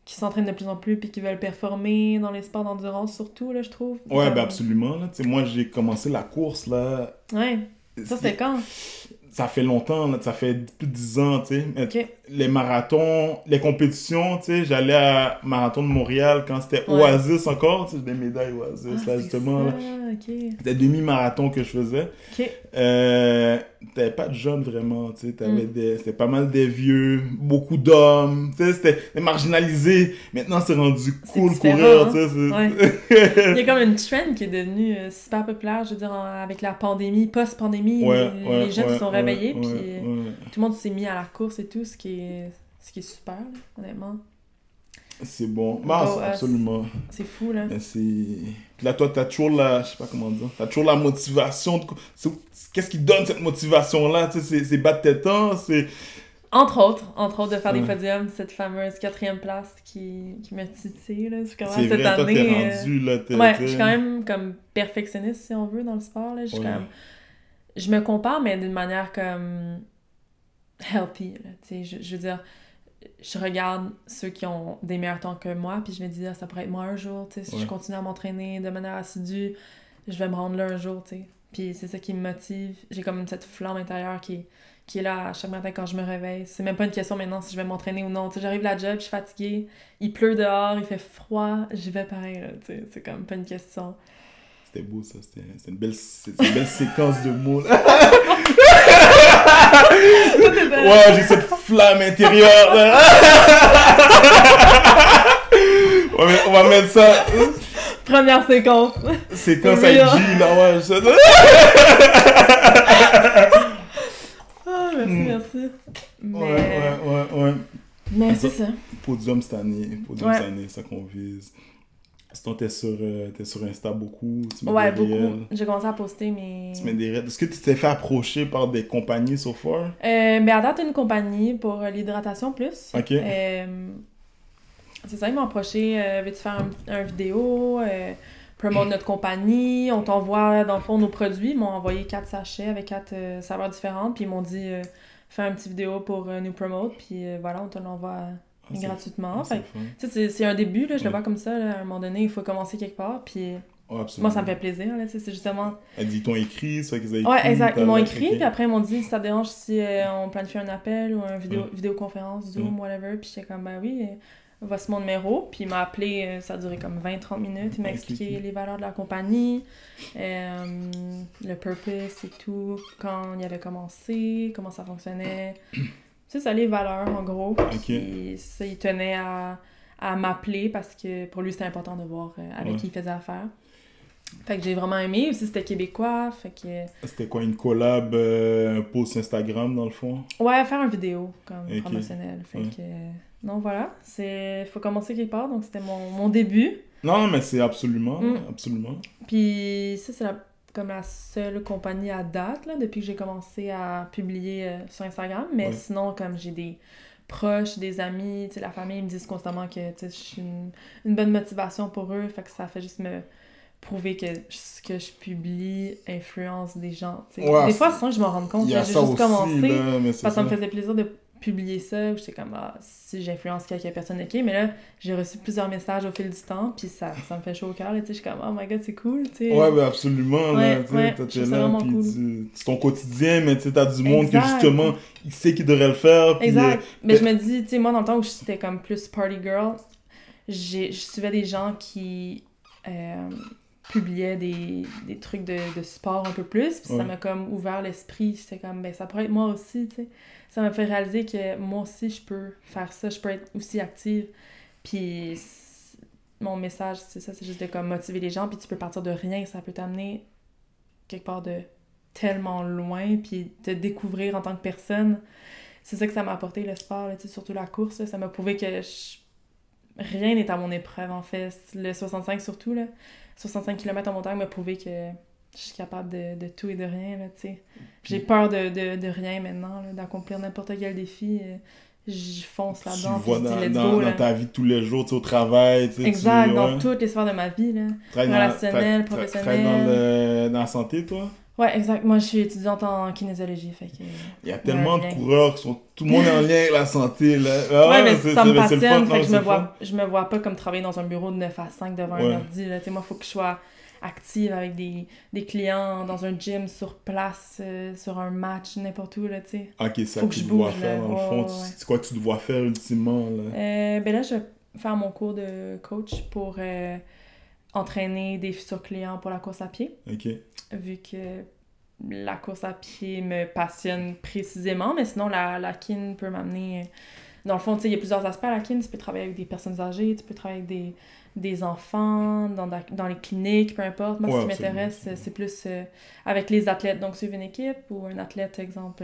s'entraînent de plus en plus puis qui veulent performer dans les sports d'endurance, surtout, là, je trouve. Ouais, Comme- ben absolument. Là. Tu sais, moi, j'ai commencé la course, là. Ouais. Ça, c'était quand? Ça fait longtemps, là. Ça fait plus de 10 ans, tu sais. Mais Ok. les marathons, les compétitions, tu sais, j'allais à Marathon de Montréal quand c'était Ouais. Oasis encore, tu sais, des médailles Oasis, Ah, là, c'est justement. Là. ça, ok. C'était demi-marathon que je faisais. Ok. T'avais pas de jeunes vraiment, tu sais, c'était pas mal des vieux, beaucoup d'hommes, tu sais, c'était marginalisé. Maintenant, c'est rendu cool différent, courir, hein? tu sais. Ouais. Il y a comme une trend qui est devenue super populaire, je veux dire, avec la pandémie, post-pandémie, les jeunes se sont réveillés, puis tout le monde s'est mis à la course et tout, ce qui est super, là, honnêtement. C'est bon. Bah, Go us. absolument. C'est fou, là. Mais c'est... Puis là, toi, t'as toujours la... Je sais pas comment dire. T'as toujours la motivation. Qu'est-ce qui donne cette motivation-là? Tu sais, c'est battre tes temps, c'est... Entre autres, de faire des podiums, cette fameuse 4e place qui m'a titillée, là. C'est cette vrai, toi, année, t'es rendu, là. ouais, je suis quand même comme perfectionniste, si on veut, dans le sport, là. Je me compare, mais d'une manière comme healthy, là. Tu sais, je veux dire, je regarde ceux qui ont des meilleurs temps que moi, puis je me dis, ah, ça pourrait être moi un jour, tu sais, si je continue à m'entraîner de manière assidue, je vais me rendre là un jour, tu sais. Puis c'est ça qui me motive. J'ai comme cette flamme intérieure qui est là à chaque matin quand je me réveille. C'est même pas une question maintenant si je vais m'entraîner ou non. Tu sais, j'arrive à la job, je suis fatiguée, il pleut dehors, il fait froid, j'y vais pareil, là, tu sais. C'est comme pas une question. C'était beau, ça. C'est une belle séquence de mots, là. Ouais, j'ai cette flamme intérieure, là. On va mettre ça. Première séquence. Séquence IG, là, ouais. Ah, merci. Mais... Ouais. Mais c'est ça. Podium cette année, ça qu'on vise. Sinon, t'es sur Insta beaucoup, tu mets des beaucoup. réels. J'ai commencé à poster mes... Tu mets des réels. Est-ce que tu t'es fait approcher par des compagnies so far? Mais à date, une compagnie pour l'hydratation plus. Ok. C'est ça, ils m'ont approché, veux-tu faire un vidéo, promote notre compagnie, on t'envoie dans le fond nos produits. Ils m'ont envoyé 4 sachets avec 4 saveurs différentes, puis ils m'ont dit fais un petit vidéo pour nous promote, puis voilà, on te l'envoie gratuitement. C'est un début, là, je le vois comme ça, là, à un moment donné, il faut commencer quelque part, puis moi ça me fait plaisir, là, c'est justement... Ils t'ont écrit, c'est ça qu'ils ont écrit? Ouais, exact, ils m'ont écrit, puis après ils m'ont dit si ça te dérange si on planifie un appel ou une vidéoconférence, Zoom, whatever, puis j'étais comme ben oui... Voici mon numéro, puis il m'a appelé, ça a duré comme 20-30 minutes, il m'a expliqué les valeurs de la compagnie, le purpose et tout, quand il avait commencé, comment ça fonctionnait, c'est ça les valeurs en gros, puis ça il tenait à m'appeler parce que pour lui c'était important de voir avec qui il faisait affaire. Fait que j'ai vraiment aimé, aussi c'était québécois, fait que... C'était quoi, une collab, un post Instagram dans le fond? Ouais, faire une vidéo comme promotionnelle, fait que... Non, voilà, faut commencer quelque part, donc c'était mon début. Non, mais c'est absolument. Puis ça, c'est comme la seule compagnie à date, là, depuis que j'ai commencé à publier sur Instagram. Mais sinon, comme j'ai des proches, des amis, tu sais, la famille, ils me disent constamment que je suis une bonne motivation pour eux, fait que ça fait juste me prouver que ce que je publie influence des gens, tu sais. Des fois, sans que je m'en rende compte, j'ai juste commencé, parce que ça me faisait plaisir de publier ça, où j'étais comme, si j'influence quelques personnes, ok, mais là, j'ai reçu plusieurs messages au fil du temps, puis ça me fait chaud au cœur, tu sais, je suis comme, oh my god, c'est cool, tu sais. Ouais, ben absolument, là, tu sais, t'es là, puis c'est ton quotidien, mais tu sais, t'as du monde que justement, il sait qu'il devrait le faire, puis... Exact, mais je me dis, tu sais, moi, dans le temps où j'étais comme plus party girl, je suivais des gens qui publiaient des trucs de sport un peu plus, puis ça m'a comme ouvert l'esprit, j'étais comme, ben ça pourrait être moi aussi, tu sais. Ça m'a fait réaliser que moi aussi, je peux faire ça, je peux être aussi active. Puis mon message, c'est ça, c'est juste de comme motiver les gens, puis tu peux partir de rien, ça peut t'amener quelque part de tellement loin, puis te découvrir en tant que personne. C'est ça que ça m'a apporté, le sport, là, surtout la course, là, ça m'a prouvé que rien n'est à mon épreuve, en fait. Le 65 surtout, là. 65 km en montagne m'a prouvé que je suis capable de tout et de rien, là, tu sais. J'ai peur de rien maintenant, là, d'accomplir n'importe quel défi. Je fonce là-dedans. Tu le vois puis je dis, let's dans go, là. ta vie de tous les jours, tu sais, au travail. Tu sais, Exact, dans ouais. toutes les sphères de ma vie, là. Travailles Relationnel, Tu travailles professionnel. dans la santé, toi? Ouais, exact. Moi, je suis étudiante en kinésiologie, fait que... Il y a tellement de lien. coureurs qui sont... Tout le monde est en lien avec la santé, là. Ah, Ouais, mais c'est- ça me c'est- c'est le fun, passionne, non, fait que c'est le fun. je me vois pas comme travailler dans un bureau de 9 à 5 devant Ouais. un ordi, là. Tu sais, moi, faut que je sois active avec des clients dans un gym, sur place, sur un match, n'importe où, là, tu sais. Ok, c'est ça Faut que que tu je dois bouge, faire, là. dans le Ouais, fond. ouais, ouais. C'est quoi que tu dois faire, ultimement, là? Ben là, je vais faire mon cours de coach pour entraîner des futurs clients pour la course à pied, Ok. vu que la course à pied me passionne précisément, mais sinon, la kin peut m'amener... Dans le fond, tu sais, il y a plusieurs aspects à la kin. Tu peux travailler avec des personnes âgées, tu peux travailler avec des enfants, dans les cliniques, peu importe. Moi, Ouais, ce qui absolument. m'intéresse, c'est plus avec les athlètes. Donc, suivre une équipe ou un athlète, exemple,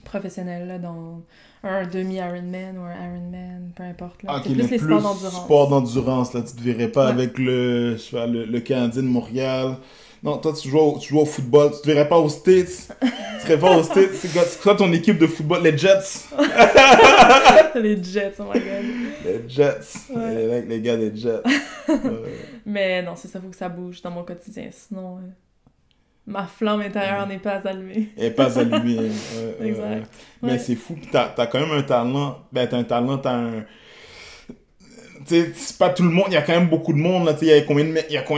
professionnel, là, dans un demi-Ironman ou un Ironman, peu importe. Là. Ah, ok, C'est plus mais les sports d'endurance. sport d'endurance, là. Tu te verrais pas Ouais. avec je sais pas, le Canadien de Montréal. Non, toi, tu joues au football. Tu te verrais pas aux States. Tu serais pas aux States. C'est quoi ton équipe de football? Les Jets. Les Jets, oh my god. Les Jets. Ouais. Les gars des Jets. Mais non, c'est ça, faut que ça bouge dans mon quotidien. Sinon, ma flamme intérieure n'est pas allumée. Elle est pas allumée. Exact. Mais Ouais. c'est fou. Puis t'as quand même un talent. Ben, t'as un talent, t'as un... Tu sais, c'est pas tout le monde. Il y a quand même beaucoup de monde, là. Tu sais, il y a combien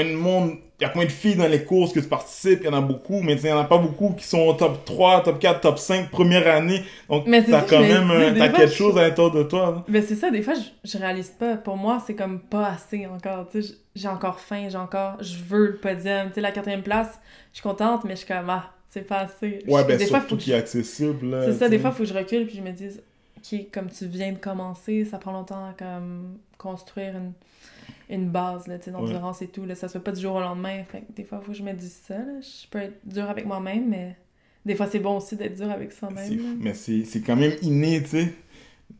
de monde... Il y a combien de filles dans les courses que tu participes? Il y en a beaucoup, mais tu sais, il y en a pas beaucoup qui sont top 3, top 4, top 5, première année. Donc, Mais c'est t'as ça que quand je me même dis, t'as des fois, quelque je- chose à l'intérieur de toi. Là. Mais c'est ça, des fois, je réalise pas. Pour moi, c'est comme pas assez encore. Tu sais, j'ai encore faim, je veux le podium. Tu sais, la 4e place, je suis contente, mais je suis comme, c'est pas assez. Ouais, ben des fois, surtout qu'il est accessible. Là, c'est ça, tu des sais. fois, il faut que je recule puis je me dise, ok, comme tu viens de commencer, ça prend longtemps à comme construire une base, là, tu sais, d'endurance et tout. Là, ça se fait pas du jour au lendemain. Fait que des fois, il faut que je me dise ça. Là. Je peux être dure avec moi-même, mais des fois, c'est bon aussi d'être dur avec soi-même. C'est là. fou, mais c'est quand même inné, tu sais.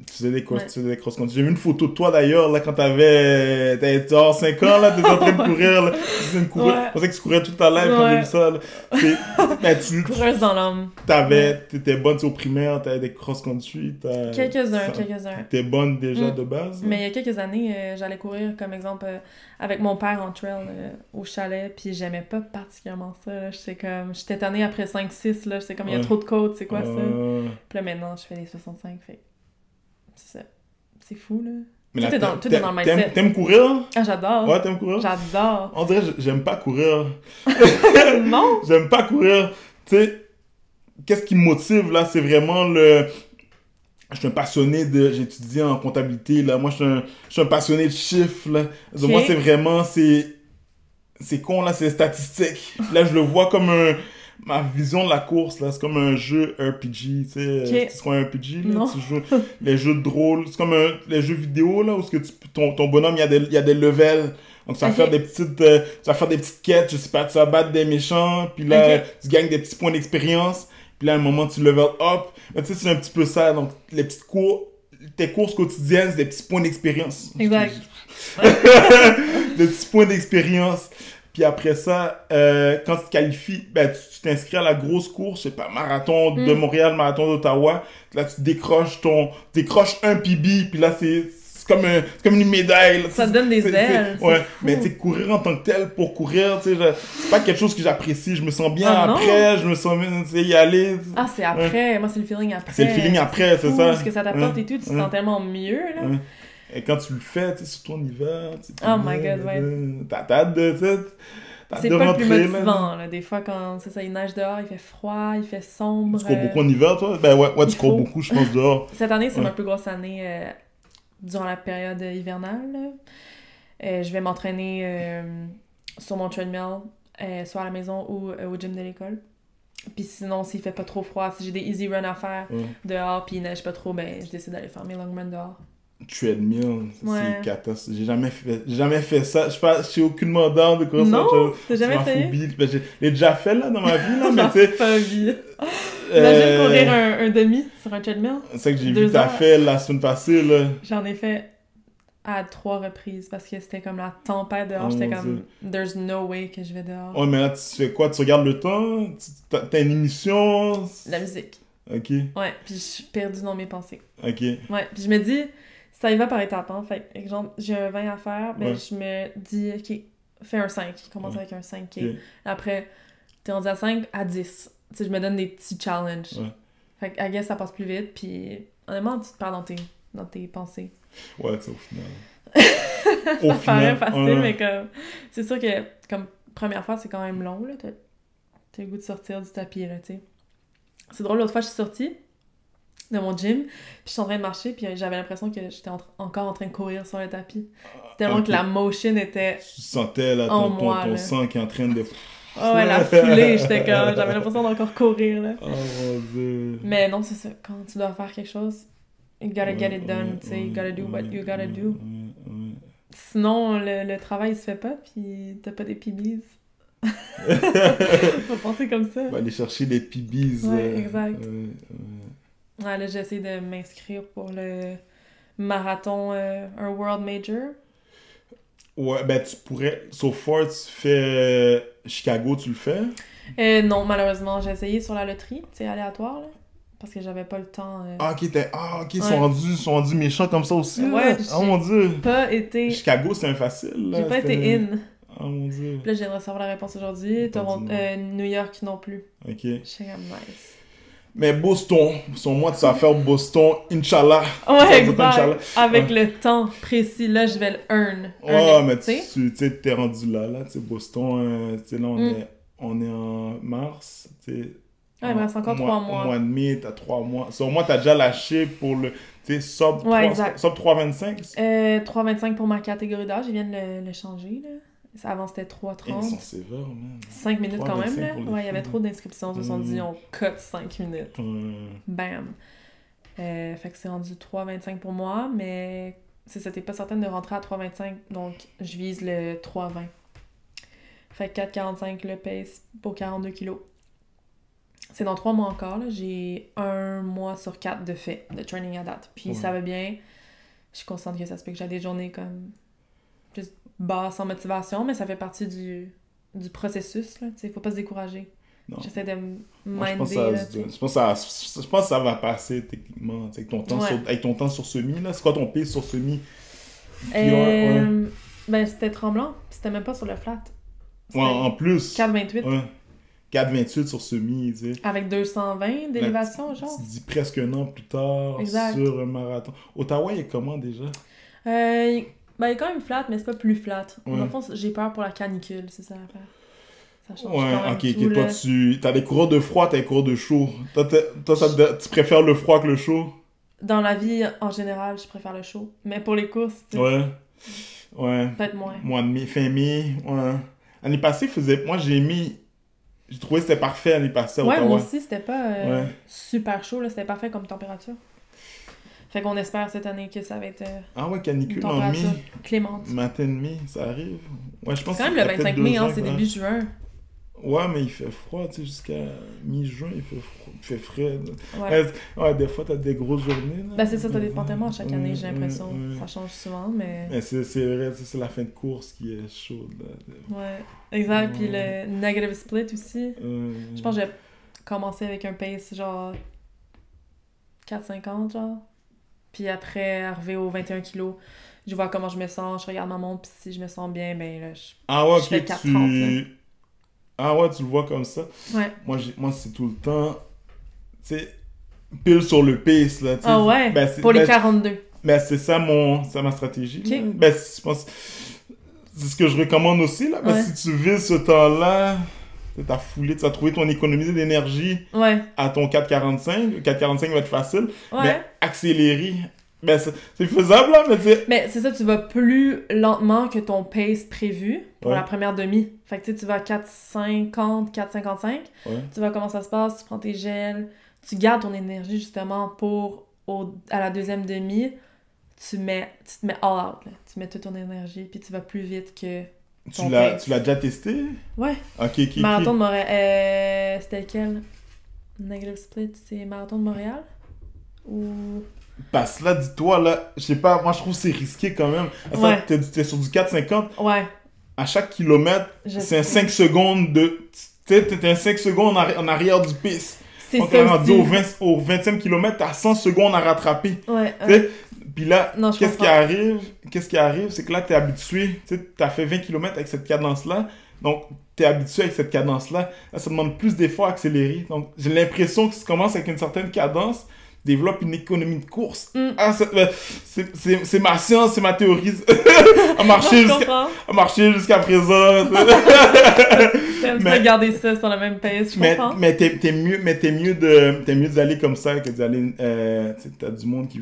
Tu faisais des Ouais. cross-country. J'ai vu une photo de toi d'ailleurs, là, quand t'avais genre 5 ans, là, t'étais en train de courir, là. Tu Ouais. Je pensais que tu courais toute ta life quand j'ai Ouais. vu ça, là. Ben, Coureuse dans l'âme. t'étais bonne, tu sais, au primaire, t'avais des cross-country. Quelques-uns. T'étais bonne déjà Mm. de base. là. Mais il y a quelques années, j'allais courir, comme exemple, avec mon père en trail au chalet, puis j'aimais pas particulièrement ça. Là. J'étais tannée après 5-6, là. J'étais comme, il y a Ouais. trop de côtes, c'est quoi ça? Euh, Puis là, maintenant, je fais les 65, fait que c'est ça. C'est fou, là. Mais Tout là, est dans le mindset. T'aimes courir? Ah, j'adore. Ouais, t'aimes courir? J'adore. On dirait que j'aime pas courir. Non? J'aime pas courir. Tu sais, qu'est-ce qui me motive, là? C'est vraiment le... Je suis un passionné j'étudie en comptabilité, là. Moi, je suis un passionné de chiffres, là. Donc, Ok. moi, c'est vraiment... C'est con, là, c'est les statistiques. Là, je le vois comme ma vision de la course, là, c'est comme un jeu RPG, tu sais. Ok. C'est ce qu'on a un RPG, là. Non. Tu joues les jeux de rôle. C'est comme les jeux vidéo, là, où ton bonhomme, il y a des levels. Donc, tu vas Ok. faire des petites quêtes, je sais pas, tu vas battre des méchants, puis là, Ok. tu gagnes des petits points d'expérience. Puis là, à un moment, tu level up. Mais tu sais, c'est un petit peu ça. Donc, tes courses quotidiennes, c'est des petits points d'expérience. Exact. Des petits points d'expérience. Puis après ça, quand tu te qualifies, ben, tu t'inscris à la grosse course, je sais pas, marathon de Montréal, marathon d'Ottawa. Là, tu décroches un PB, puis là, c'est comme une médaille. Là. Ça te donne des ailes. Ouais, c'est fou. mais tu sais, courir en tant que tel, pour courir, tu sais, c'est pas quelque chose que j'apprécie. Je me sens bien Ah, non? après, je me sens bien, tu sais, y aller. Ah, c'est après. Moi, c'est le feeling après. C'est le feeling après, c'est fou, ça. Ce que ça t'apporte Ouais. et tout, tu te Ouais. sens tellement mieux, là. Ouais. Et quand tu le fais, tu sais, surtout en hiver, tu sais, Oh my God, ouais. T'as hâte de, tu sais, t'as hâte C'est de pas le plus rentrer, là. motivant, là. Des fois, quand c'est ça, il neige dehors, il fait froid, il fait sombre. Tu cours beaucoup en hiver, toi? Ben ouais, tu il cours faut. beaucoup, je pense, dehors. Cette année, c'est Ouais. ma plus grosse année durant la période hivernale. Là. Je vais m'entraîner sur mon treadmill, soit à la maison ou au gym de l'école. Puis sinon, s'il fait pas trop froid, si j'ai des easy runs à faire Ouais. dehors, puis il neige pas trop, ben je décide d'aller faire mes long runs dehors. Treadmill, Ouais. c'est catastrophique. J'ai jamais fait ça. Je suis aucunement down de courir Non? sur T'as jamais essayé? Ben, je l'ai déjà fait, là, dans ma vie, là, mais tu sais... Pas vie. Imagine euh, courir un demi sur un treadmill. C'est ça que j'ai 2 vu, t'as heures. fait la semaine passée, là. J'en ai fait à 3 reprises parce que c'était comme la tempête dehors. Oh J'étais mon comme, there's no way que je vais dehors. Oh, mais là, tu fais quoi? Tu regardes le temps? T'as une émission? La musique. Ok, Ouais, puis je suis perdue dans mes pensées. ok. Ouais, puis je me dis, ça y va par étapes, hein. Fait exemple, j'ai un 20 à faire, ben Ouais. je me dis, ok, fais un 5. Commence Ouais. avec un 5. Ok. Après, t'es rendu à 5, à 10. Tu sais, je me donne des petits challenges. Ouais. Fait que, I guess, ça passe plus vite, puis honnêtement, tu te perds dans tes pensées. Ouais, tu sais, au final. Ça paraît facile, ouais. mais comme... C'est sûr que, comme première fois, c'est quand même long, là. T'as le goût de sortir du tapis, là, tu sais. C'est drôle, l'autre fois, je suis sortie de mon gym, puis je suis en train de marcher, puis j'avais l'impression que j'étais encore en train de courir sur le tapis. Tellement Ok. que la motion était... Tu sentais là, En ton moi, là. sang qui est en train de... Oh ouais, la foulée, j'étais comme... J'avais l'impression d'encore courir, là. Oh mon Dieu. Mais non, c'est ça. Quand tu dois faire quelque chose, you gotta get it done, tu sais. You gotta do what you gotta do. Ouais. Sinon, le travail, il se fait pas, puis t'as pas des PBs. Faut penser comme ça. On va aller chercher des PBs. Ouais, exact. ouais. Ouais, là, j'essaie de m'inscrire pour le marathon, un World Major. Ouais, ben tu pourrais... So far, tu fais... Chicago, tu le fais? Non, malheureusement, j'ai essayé sur la loterie, c'est aléatoire, là, parce que j'avais pas le temps. Ah, ok, ils Ouais. sont rendus méchants comme ça aussi, Ouais, là. Oh mon Dieu. Pas été... Chicago, c'est un facile, là. J'ai pas été C'était- in. Oh mon Dieu. Puis là, je viens de recevoir la réponse aujourd'hui. Pas du New York non plus. Ok. Je suis comme nice. Mais Boston, son mois, tu vas faire Boston, Inch'Allah. Ça Ouais, veut dire pas Inch'Allah. exact. Avec le temps précis, là, je vais le earn. Ouais, mais tu sais. tu sais, t'es rendu là, tu sais, Boston, tu sais, là, on est en mars, tu sais. Ouais, il me reste encore 3 mois. Au mois de mai, t'as 3 mois. Sur moi, t'as déjà lâché pour le, tu sais, sub Ouais, exact. 3,25. 3,25 pour ma catégorie d'âge. Ils viennent le changer, là. Avant, c'était Ils sont 3,30. sévères, man. 5 minutes quand même, 3,25 là. pour les Ouais, il y avait filles. trop d'inscriptions. Ils se sont dit, on cut 5 minutes. Bam. Fait que c'est rendu 3,25 pour moi, mais c'est ça, t'es pas certaine de rentrer à 3,25, donc je vise le 3,20. Fait que 4,45 le pace pour 42 kilos. C'est dans 3 mois encore, là. J'ai 1 mois sur 4 de fait de training à date. Puis ça va bien. Je suis consciente que ça se peut que j'ai des journées comme plus basses en motivation, mais ça fait partie du processus, là. Tu sais, faut pas se décourager. Non. J'essaie de Moi, je minder, là, tu sais. pense que ça va passer techniquement, tu sais, avec ton temps, Ouais. avec ton temps sur semi, là. C'est quoi ton pace sur semi? Ben, c'était tremblant. C'était même pas sur le flat. Ouais, en plus. 4,28. Ouais. 4,28 sur semi, tu sais. Avec 220 d'élévation, genre. Tu dis presque un an plus tard Exact. sur un marathon. Ottawa, il est comment déjà? Ben, il est quand même flat, mais c'est pas plus flat. Ouais. Dans le fond, j'ai peur pour la canicule, c'est ça l'affaire. Ça change Ouais, quand même ok, tout, toi, là. t'as des coureurs de froid, t'as des coureurs de chaud. Toi, tu préfères le froid que le chaud? Dans la vie, en général, je préfère le chaud. Mais pour les courses, tu sais, Ouais. peut-être moins. Mois de mai, fin mai, ouais. L'année passée, moi, j'ai trouvé que c'était parfait l'année passée à Ouais, Ottawa. moi aussi, c'était pas Ouais. super chaud, là. C'était parfait comme température. Fait qu'on espère cette année que ça va être Ah ouais, une canicule en mai, température clémente. matin de mai, ça arrive. Ouais, je pense C'est quand que même le ça fait 25 peut-être mai, 2 hein, ans, c'est ouais. début juin. Ouais, mais il fait froid, tu sais, jusqu'à mi-juin, il fait frais. Ouais. Ouais, des fois, t'as des grosses journées. Là. Ben c'est ça dépend tellement chaque année, j'ai Ouais, l'impression. ouais. Ça change souvent, mais... Mais c'est vrai, c'est la fin de course qui est chaude. Là. Ouais, exact. Puis le negative split aussi. Je pense que j'ai commencé avec un pace genre 4,50 genre. Puis après, arrivé aux 21 kilos, je vois comment je me sens, je regarde ma montre, puis si je me sens bien, ben là, Ah ouais, je fais ok, 4,30, Ah ouais, tu le vois comme ça. Ouais. Moi c'est tout le temps, tu sais, pile sur le pace, là. Tu sais. Ah ouais, Ben, pour les 42. Ben c'est ça ma stratégie. Ok. Là. Ben je pense, c'est ce que je recommande aussi, là. Ben, Ouais. si tu vises ce temps-là, t'as foulé, tu as trouvé ton économie d'énergie Ouais, à ton 4,45. Le 4,45 va être facile. ouais. Mais accélérer, ben c'est faisable, là, mais tu sais. Mais c'est ça, tu vas plus lentement que ton pace prévu pour Ouais. la première demi. Fait que tu sais, tu vas à 4,50, 4,55. Ouais. Tu vois comment ça se passe, tu prends tes gels, tu gardes ton énergie justement pour à la deuxième demi, tu te mets all out, là. Tu mets toute ton énergie, puis tu vas plus vite que Tu ton l'as pace. déjà testé? Ouais. Ok. Marathon de Montréal. C'était lequel? Negative Split, c'est Marathon de Montréal? Ou Parce que là, dis-toi, là, je sais pas, moi je trouve que c'est risqué quand même. À ça, Ouais. t'es sur du 4,50. Ouais, À chaque kilomètre, je c'est un sais. 5 secondes de. Tu sais, t'es un 5 secondes en arrière du piste. C'est Donc, ça rendu aussi. au 20e kilomètre, t'as 100 secondes à rattraper. Ouais, Tu sais, puis là, Non, je qu'est-ce qui comprends. arrive? Qu'est-ce qui arrive? C'est que là, t'es habitué. Tu sais, t'as fait 20 km avec cette cadence-là. Donc, t'es habitué avec cette cadence-là. Là, ça demande plus d'efforts à accélérer. Donc, j'ai l'impression que si tu commences avec une certaine cadence, tu développes une économie de course. Mm. Ah, c'est ma science, c'est ma théorie. à Non, marcher je jusqu'à comprends. à marcher jusqu'à présent. T'aimes ça Mais- garder ça sur la même pace, je comprends. mais t'es mieux d'aller comme ça que d'aller. Tu sais, t'as du monde qui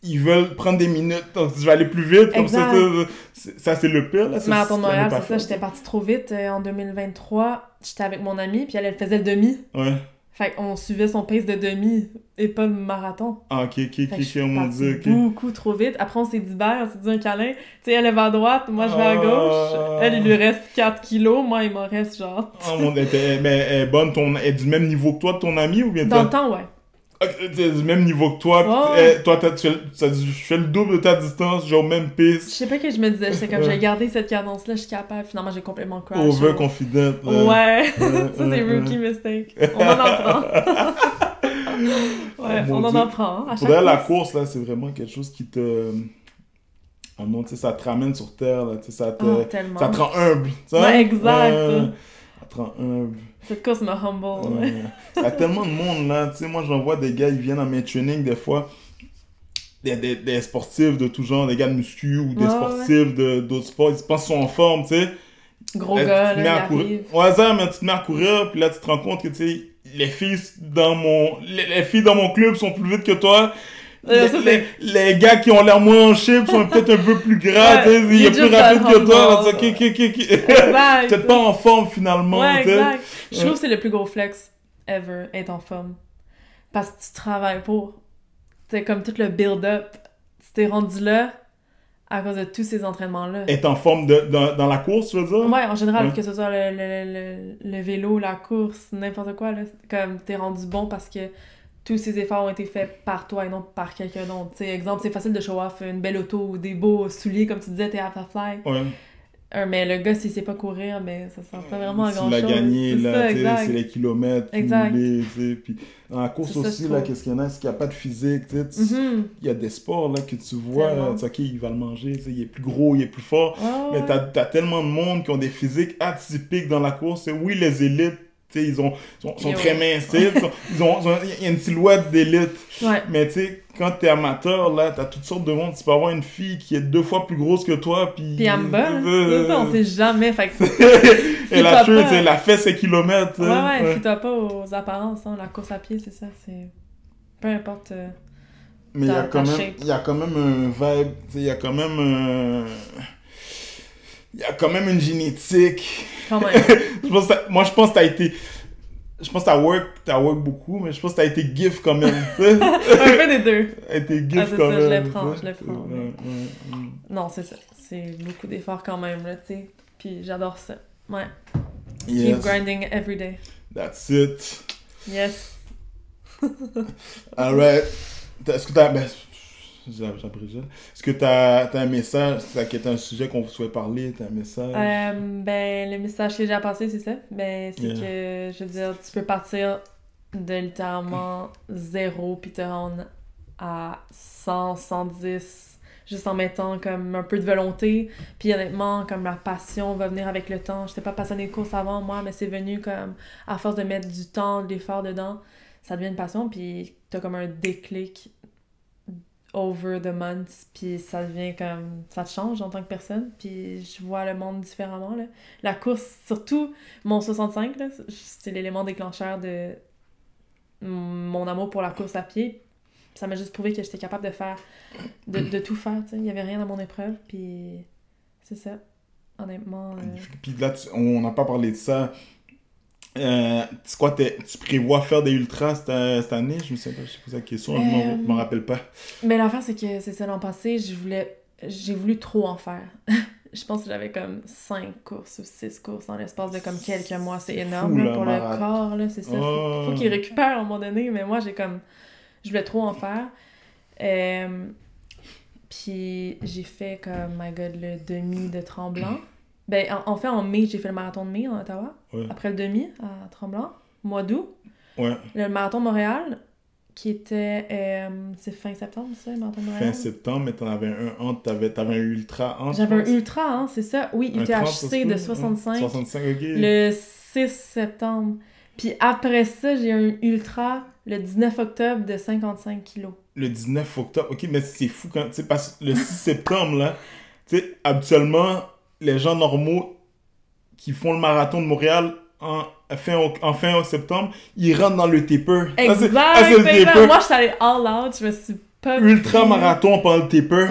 ils veulent prendre des minutes, donc je vais aller plus vite, comme ça, Exact. ça c'est le pire, là. Mais à Tour de ce qu'on Montréal, n'a pas c'est ça, fait, j'étais partie trop vite en 2023. J'étais avec mon amie, puis elle faisait le demi. Ouais. Fait qu'on suivait son pace de demi et pas le marathon. Ah, ok, Fait que je suis oh mon partie dieu, ok. beaucoup trop vite. Après, on s'est dit bye, on s'est dit un câlin. Tu sais, elle va à droite, moi je vais à Ah. gauche. Elle, il lui reste 4 kilos, moi il m'en reste genre... Oh mon dieu, mais elle est bonne, elle est du même niveau que toi, ton ami, ou bien Dans le temps, ouais. Elle est du même niveau que toi, Ouais. toi, je fais le double de ta distance, j'ai au même Je pace, sais pas que je me disais, j'étais comme, j'ai gardé cette cadence-là, je suis capable. Finalement, j'ai complètement crash. overconfident. Ouais, ça c'est rookie mistake. On en apprend. Ouais, Mon on en Dieu. apprend. Hein, à Pour chaque elle, la course. course, là, c'est vraiment quelque chose qui te... Oh non, tu sais, ça te ramène sur terre, là, tu sais, Oh, tellement. ça te rend humble, tu sais? Ouais, exact. Ça te rend humble. Cette course me humble. Ouais. Il y a tellement de monde, là, tu sais, moi, j'en vois des gars, ils viennent à mes trainings, des fois, des sportifs de tout genre, des gars de muscu ou des Ouais, sportifs d'autres sports, ils pensent qu'ils sont en forme, tu sais. Gros Là, gars, tu te mets là, à il courir. arrive. Ouais, ça, mais tu te mets à courir, puis là, tu te rends compte que, tu sais, les filles dans mon club sont plus vite que toi. Ça, c'est- Les gars qui ont l'air moins en shape sont peut-être un peu plus gras, Ouais, tu sais, il est you plus just rapide got que toi, humble. là, tu sais, Exact. peut-être pas en forme finalement, Ouais, tu sais. exact. Je trouve Ouais. que c'est le plus gros flex ever, être en forme. Parce que tu travailles pour. C'est comme tout le build-up. Tu t'es rendu là à cause de tous ces entraînements-là. Être en forme dans la course, tu veux dire? Ouais, en général, Ouais. que ce soit le vélo, la course, n'importe quoi, là. Comme t'es rendu bon parce que tous ces efforts ont été faits par toi et non par quelqu'un d'autre. Tu sais, exemple, c'est facile de show off une belle auto ou des beaux souliers, comme tu disais, t'es half fly. Ouais. Mais le gars, s'il sait pas courir, mais ça sert pas vraiment à Tu grand-chose. l'as gagné, C'est là, ça, tu sais, exact. c'est les kilomètres Exact. cumulés, tu sais. Puis dans la course C'est ça, aussi, je là, trouve. qu'est-ce qu'il y en a, c'est qu'il n'y a pas de physique, tu sais. Mhm. Il y a des sports, là, que tu vois, Tellement. tu sais, ok, il va le manger, tu sais, il est plus gros, il est plus fort. Ouais, Mais t'as tellement de monde qui ont des physiques atypiques dans la course. Oui, les élites, tu sais, ils sont Yo. très minces, tu sais, il y a une silhouette d'élite. ouais. Mais tu sais, quand t'es amateur, là, t'as toutes sortes de monde. Tu peux avoir une fille qui est 2 fois plus grosse que toi, puis... Puis elle me bat, hein. C'est ça, on sait jamais. Fait que Et la Fie-toi chose, pas. c'est la fait ses kilomètres. tu sais. ouais, fie-toi pas aux apparences, hein. La course à pied, c'est ça, c'est... Peu importe... Mais il y a ta quand même, shape. il y a quand même un vibe, tu sais, il y a quand même il y a quand même une génétique. Quand même. Je pense que t'as été, je pense que t'as work beaucoup, mais je pense que t'as été gif quand même, tu sais. Un peu des deux. T'as été Ah, gif c'est quand ça, même. je les prends, tu sais. je les prends. Ouais. Non, c'est ça. C'est beaucoup d'efforts quand même, là, tu sais. Puis j'adore ça. Ouais. Yes, Keep grinding every day. that's it. Yes. Alright. Est-ce que t'as... Ben, j'abrège. Est-ce que t'as un message, ça qui est un sujet qu'on souhaite parler, t'as un message? Ben, le message que j'ai à passer, c'est ça. Ben, c'est Yeah. que, je veux dire, tu peux partir de littéralement 0 puis te rendre à 100, 110, juste en mettant comme un peu de volonté. Puis honnêtement, comme la passion va venir avec le temps. J'étais pas passionnée de course avant, moi, mais c'est venu comme, à force de mettre du temps, de l'effort dedans, ça devient une passion, puis t'as comme un déclic over the months, puis ça devient comme... ça te change en tant que personne, puis je vois le monde différemment, là. La course, surtout mon 65, là, c'est l'élément déclencheur de mon amour pour la course à pied. Ça m'a juste prouvé que j'étais capable de faire... de tout faire, tu sais. Il y avait rien à mon épreuve, puis c'est ça. Honnêtement... Puis là, on n'a pas parlé de ça. C'est quoi, tu prévois faire des ultras cette année? Je me sais pas, je pose la question, je m'en rappelle pas. Mais l'affaire, c'est que c'est ça l'an passé, j'ai voulu trop en faire. Je pense que j'avais comme 5 courses ou 6 courses dans l'espace de comme quelques mois. C'est énorme fou, là, là, pour Marat. le corps, là, c'est ça. Oh. Faut qu'il récupère à un moment donné, mais moi, je voulais trop en faire. Puis j'ai fait comme, my God, le demi de Tremblant. Ben, en fait, en mai, j'ai fait le marathon de mai en Ottawa. Ouais. Après le demi à Tremblant, mois d'août. Ouais. Le marathon de Montréal, qui était... c'est fin septembre, ça, le marathon de Montréal? Fin septembre, mais t'en avais un entre, t'avais un ultra entre. J'avais un ultra, hein, c'est ça. Oui, Un 30, ça se UTHC de peut? 65. 65, ok. Le 6 septembre. Puis après ça, j'ai un ultra le 19 octobre de 55 kilos. Le 19 octobre, ok, mais c'est fou quand, tu sais, parce que le 6 septembre, là, tu sais, habituellement, les gens normaux qui font le marathon de Montréal en fin septembre, ils rentrent dans le taper. Exact, c'est le exact. taper. Moi, je suis allée all out, je me suis pas... Ultra marathon pendant le taper.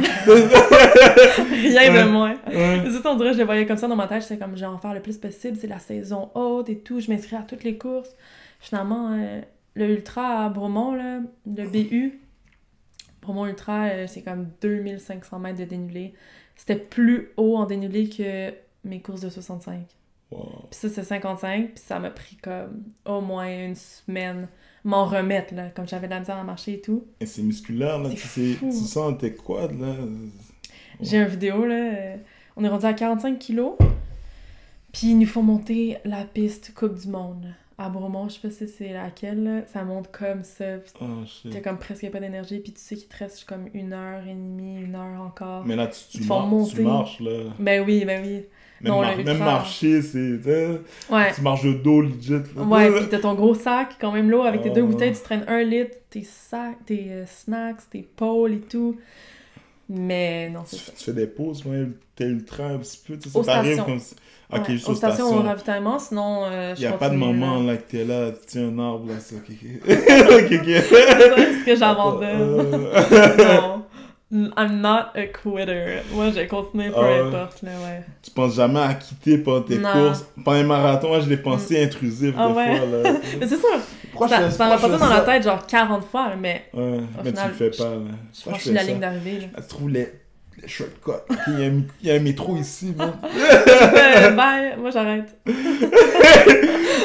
Rien de moins. Ouais. C'est ça, on dirait que je le voyais comme ça dans ma tête. J'étais comme, je vais en faire le plus possible. C'est la saison haute et tout. Je m'inscris à toutes les courses. Finalement, le ultra à Bromont, là, le BU, Bromont Ultra, c'est comme 2500 mètres de dénivelé. C'était plus haut en dénivelé que mes courses de 65. Wow. Puis ça, c'est 55. Puis ça m'a pris comme au moins une semaine m'en remettre, là. Comme j'avais de la misère à marcher et tout. Et c'est musculaire, là. C'est fou. Tu sens tes quads, là. J'ai une vidéo, là. On est rendu à 45 kilos. Puis ils nous font monter la piste Coupe du Monde. À Bromont, je sais pas si c'est laquelle, là. Ça monte comme ça. Puis Oh, shit. t'as comme presque pas d'énergie. Puis tu sais qu'il te reste comme 1h30, 1 heure encore. Mais là, tu Ils font monter. marches, là. Ben oui, ben oui. Même, Non, même marcher, c'est... Ouais. Tu marches de dos, legit, là. Ouais, pis t'as ton gros sac, quand même lourd, avec tes 2 Oh. bouteilles, tu traînes 1 litre, tes sacs, tes snacks, tes pôles et tout. Mais non, c'est ça. Tu fais des pauses, ouais, t'es ultra un petit peu, tu sais, Aux ça t'arrive stations. comme ça. Ok, Ouais, juste aux aux stations au stations. ravitaillement, sinon je Y a pas de continue, moment là. là que t'es là, tu tiens un arbre là, ça, ok. Ok, C'est ce que j'abandonne. Euh, Non. I'm not a quitter. Moi, j'ai continué peu Ah ouais. importe, là, ouais. Tu penses jamais à quitter pendant tes Non. courses. Pendant les marathons, moi, j'ai des pensées intrusives Ah des ouais. fois, là. Mais c'est sûr, Pourquoi ça pourquoi m'a je fais passé dans la ça? tête genre 40 fois, là, mais Ouais, mais final, tu le fais pas, là. je Pourquoi franchis fais la ça? ligne d'arrivée, là. Ah, tu trouves les shortcuts. Ok, il y a un métro ici, man. Bye, moi j'arrête.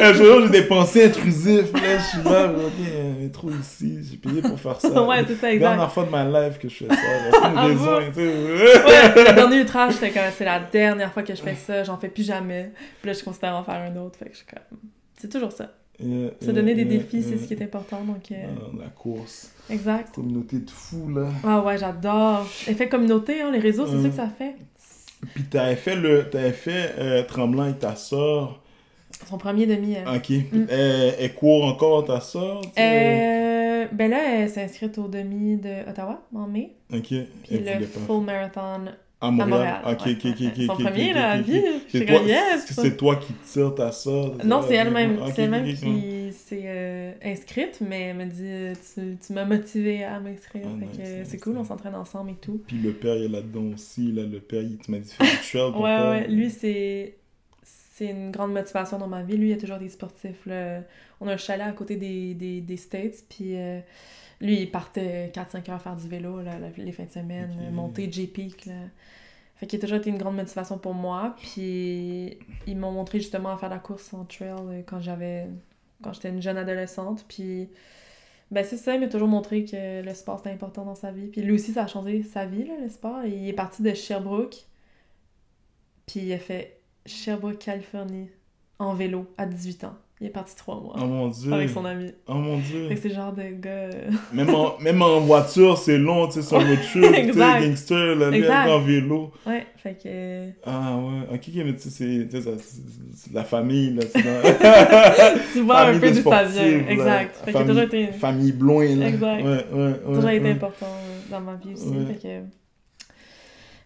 Un jour, j'ai des pensées intrusives. Là, je suis là, ok, il y a un métro ici, j'ai payé pour faire ça. Ouais, c'est ça, La exact. dernière fois de ma life que je fais ça. Là, Ah, raison, bon? tu sais. Ouais, le dernier ultra, j'étais comme, c'est la dernière fois que je fais ça, j'en fais plus jamais. Puis là, je considère en faire un autre, fait que je suis comme... C'est toujours ça. Se donner des défis, c'est ce qui est important, donc... La course. Exact. Communauté de fous, là. Ah ouais, j'adore. Effet communauté, hein, les réseaux, c'est ça que ça fait. Puis t'avais fait Tremblant avec ta soeur. Son premier demi. Ok. Elle court encore, ta soeur? Ben là, elle s'est inscrite au demi de Ottawa, en mai. Ok. Puis Elle le voulait pas. full marathon À Montréal. Montréal. Ok, Ouais, ok, ouais, ok, ouais. ok. Son ok, premier, ok, là, à ok, vie. ok. Je suis toi, comme, yes! c'est toi qui tires ta soeur? Non, c'est elle-même. Ok, C'est elle-même ok, ok. qui s'est inscrite, mais elle m'a dit tu m'as motivée à m'inscrire. Ah, Fait que nice, c'est nice, cool, nice. on s'entraîne ensemble et tout. Puis le père, il est là-dedans aussi. Là, le père, tu m'as dit, fait du trail, ton Ouais, père. ouais, lui, c'est une grande motivation dans ma vie. Lui, il y a toujours des sportifs, là. On a un chalet à côté des States, puis lui, il partait 4-5 heures faire du vélo, là, les fins de semaine, Ok. monter J-Peak, là. Fait qu'il a toujours été une grande motivation pour moi, puis ils m'ont montré justement à faire la course en trail quand j'étais une jeune adolescente, puis ben c'est ça, il m'a toujours montré que le sport c'était important dans sa vie, puis lui aussi ça a changé sa vie, là, le sport. Il est parti de Sherbrooke, puis il a fait Sherbrooke, Californie, en vélo, à 18 ans. Il est parti 3 mois Oh mon dieu. avec son ami. Oh mon dieu. Fait que c'est le genre de gars... Même en voiture, c'est long, tu sais, sur le trip, tu sais, Exact. gangster, là, lui, Exact. en vélo. Ouais, fait que... Ah ouais, ok, mais tu sais, c'est de la famille, là, c'est Tu vois un famille peu de d'où ça vient. sportifs, là. Exact. Fait qu'il a toujours été... Famille Bloin, là. Exact. Ouais. toujours été important dans ma vie aussi. Ouais. Fait que...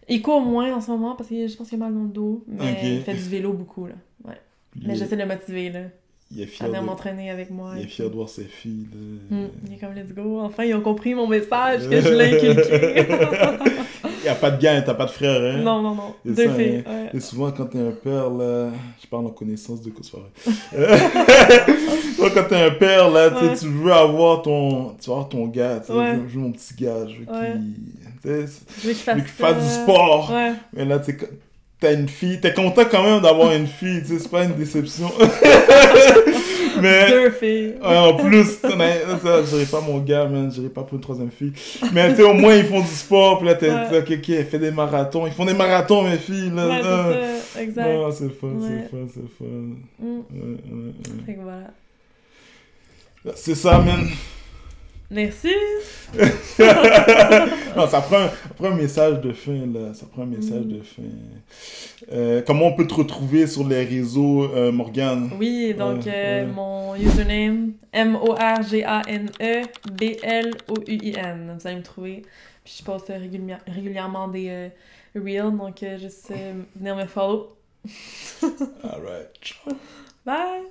Il court moins en ce moment parce que je pense qu'il a mal dans le dos, mais Ok. il fait du vélo beaucoup, là. Ouais. Mais j'essaie de le motiver, là, Il est à fier venir de... m'entraîner avec moi. Il est fier de voir ses filles, là. Il est comme, let's go. Enfin, ils ont compris mon message que je l'ai inculqué. Il n'y a pas de gang, t'as pas de frère, hein? Non. C'est Deux ça, filles. hein. Ouais. Et souvent, quand t'es un père, là, je parle en connaissance de cause, c'est pas vrai. Toi, quand t'es un père, là, tu sais, Ouais. tu veux avoir ton gars, tu sais, Ouais. je veux mon petit gars, je veux Ouais. qu'il, tu sais, Je veux qu'il je veux fasse, qu'il fasse du sport. Ouais. Mais là, tu sais, t'as une fille, t'es content quand même d'avoir une fille, tu sais, c'est pas une déception. Mais... 2 filles. Ouais, en plus, ça, j'irai pas mon gars, man, j'irai pas pour une 3e fille. Mais tu sais, au moins, ils font du sport, puis là, t'es ok, elle fait des marathons. Ils font des marathons, mes filles, là. Ouais, c'est ça, exact. Non, c'est fun, Ouais. c'est fun. Ouais. Fait que voilà. C'est ça, man. Merci! Non, ça prend un message de fin, là. Ça prend un message de fin. Comment on peut te retrouver sur les réseaux, Morgane? Oui, donc mon username, MORGANEBLOUIN. Vous allez me trouver. Puis je poste régulièrement des reels, donc juste venir me follow. Alright. Bye!